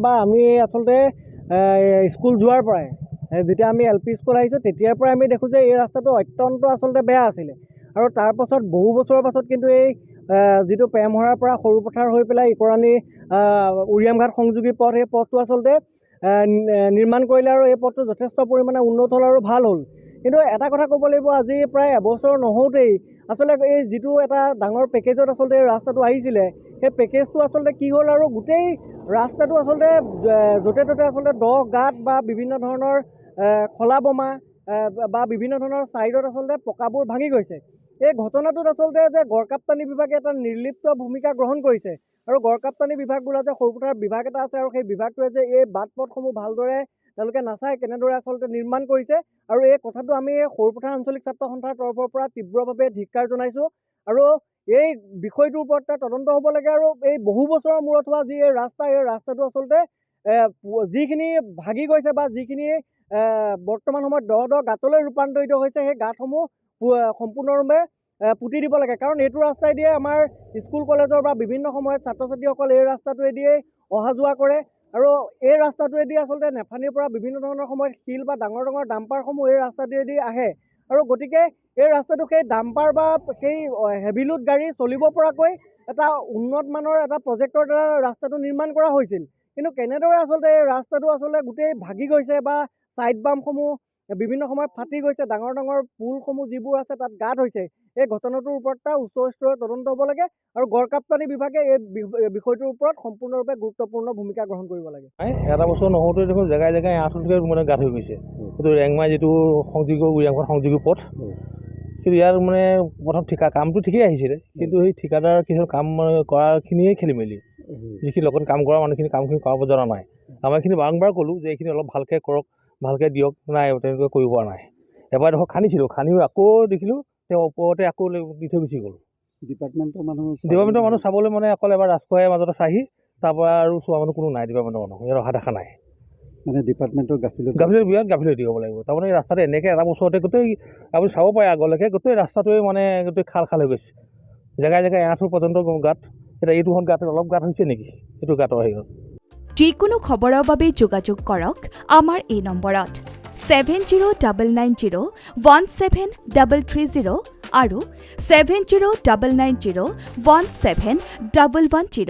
বা আমি আচলতে স্কুল যোৱাৰ পৰাই যেতিয়া আমি LP স্কুল আহিছোঁ তেতিয়াৰ পৰাই আমি দেখোঁ যে এই ৰাস্তাটো অত্যন্ত আচলতে বেয়া আছিলে আৰু তাৰ পাছত বহু বছৰৰ পাছত কিন্তু এই যিটো প্ৰেমহৰাৰ পৰা সৰুপথাৰ হৈ পেলাই ইকৰাণী উৰিয়ামঘাট সংযোগী পথ সেই পথটো আচলতে নিৰ্মাণ কৰিলে আৰু এই পথটো যথেষ্ট পৰিমাণে উন্নত হ'ল আৰু ভাল হ'ল। কিন্তু এটা কথা ক'ব লাগিব, আজি প্ৰায় এবছৰ নহওঁতেই আচলতে এই যিটো এটা ডাঙৰ পেকেজত আচলতে এই ৰাস্তাটো আহিছিলে সেই পেকেজটো আচলতে কি হ'ল আৰু গোটেই ৰাস্তাটো আচলতে য'তে ত'তে আচলতে দ গাঁত বা বিভিন্ন ধৰণৰ খলা বোমা বা বিভিন্ন ধৰণৰ ছাইডত আচলতে পকাবোৰ ভাঙি গৈছে। এই ঘটনাটোত আচলতে যে গড়কাপ্তানি বিভাগে এটা নিৰ্লিপ্ত ভূমিকা গ্ৰহণ কৰিছে আৰু গড়কাপ্তানি বিভাগ বোলা যে সৰুপথাৰ বিভাগ এটা আছে আৰু সেই বিভাগটোৱে যে এই বাট পথসমূহ ভালদৰে তেওঁলোকে নাচাই কেনেদৰে আচলতে নিৰ্মাণ কৰিছে আৰু এই কথাটো আমি সৰুপথাৰ আঞ্চলিক ছাত্ৰ সন্থাৰ তৰফৰ পৰা তীব্ৰভাৱে ধিক্কাৰ জনাইছোঁ আৰু এই বিষয়টোৰ ওপৰত তদন্ত হ'ব লাগে আৰু এই বহু বছৰৰ মূৰত হোৱা যি এই ৰাস্তাটো আচলতে যিখিনি ভাগি গৈছে বা যিখিনি বৰ্তমান সময়ত দ গাঁতলৈ ৰূপান্তৰিত হৈছে সেই গাঁতসমূহ সম্পূৰ্ণৰূপে পুতি দিব লাগে, কাৰণ এইটো ৰাস্তাই দিয়ে আমাৰ স্কুল কলেজৰ বা বিভিন্ন সময়ত ছাত্ৰ ছাত্ৰীসকল এই ৰাস্তাটোৱেদিয়ে অহা যোৱা কৰে আৰু এই ৰাস্তাটোৱেদি আচলতে নেফানিৰ পৰা বিভিন্ন ধৰণৰ সময়ত শিল বা ডাঙৰ ডাঙৰ ডাম্পাৰসমূহ এই ৰাস্তাটোৱেদি আহে আৰু গতিকে এই ৰাস্তাটো সেই ডাম্পাৰ বা সেই হেভিলোড গাড়ী চলিব পৰাকৈ এটা উন্নত মানৰ এটা প্ৰজেক্টৰ দ্বাৰা ৰাস্তাটো নিৰ্মাণ কৰা হৈছিল। কিন্তু কেনেদৰে আচলতে এই ৰাস্তাটো আচলতে গোটেই ভাগি গৈছে বা ছাইড বামসমূহ বিভিন্ন সময়ত ফাটি গৈছে, ডাঙৰ ডাঙৰ পুলসমূহ যিবোৰ আছে তাত গাঁত হৈছে, এই ঘটনাটোৰ ওপৰত উচ্চ স্তৰৰ তদন্ত হ'ব লাগে আৰু গড়কাপ্তানি বিভাগে এই বিষয়টোৰ ওপৰত সম্পূৰ্ণৰূপে গুৰুত্বপূৰ্ণ ভূমিকা গ্ৰহণ কৰিব লাগে। এটা বছৰ নহওঁতে দেখোন জেগাই জেগাই 8 মানে গাঁত হৈ গৈছে। সেইটো ৰেংমাই যিটো সংযোগী উৰিয়ামঘাট সংযোগী পথ, কিন্তু ইয়াৰ মানে প্ৰথম কামটো ঠিকেই আহিছিলে, কিন্তু সেই ঠিকাদাৰ কিছু কাম কৰাখিনিয়ে খেলি মেলি, যিখিনি লগত কাম কৰা মানুহখিনি কামখিনি কৰাব জনা নাই। আমাৰখিনি বাৰম্বাৰ ক'লোঁ যে এইখিনি অলপ ভালকৈ কৰক, ভালকৈ দিয়ক, নাই তেনেকৈ কৰিব পৰা নাই। এবাৰ দেখোন খান্দিছিলোঁ, খান্দিও আকৌ দেখিলোঁ তেওঁ ওপৰতে আকৌ দি থৈ গুচি গ'ল। ডিপাৰ্টমেণ্টৰ মানুহ চাবলৈ মানে অকল এবাৰ ৰাজখোৱাই মাজতে চাহি, তাৰপৰা আৰু চোৱা মানুহ কোনো নাই, ডিপাৰ্টমেণ্টৰ মানুহ ইয়াত অহা দেখা নাই। মানে ডিপাৰ্টমেণ্টৰ গাফিলতি বিৰাট গাফিলতি হ'ব লাগিব। তাৰমানে এই ৰাস্তাটো এনেকৈ এটা বছৰতে গোটেই আপুনি চাব পাৰে আগলৈকে গোটেই ৰাস্তাটোৱে মানে গোটেই খাল হৈ গৈছে, জেগাই জেগাই 8 ফুট পৰ্যন্ত গাঁত। এতিয়া এইটোখন গাঁত অলপ গাঁত হৈছে নেকি, এইটো গাঁতৰ হেৰিত। যিকোনো খবৰৰ বাবে যোগাযোগ কৰক আমাৰ এই নম্বৰত 7099017330 আৰু 7099017110।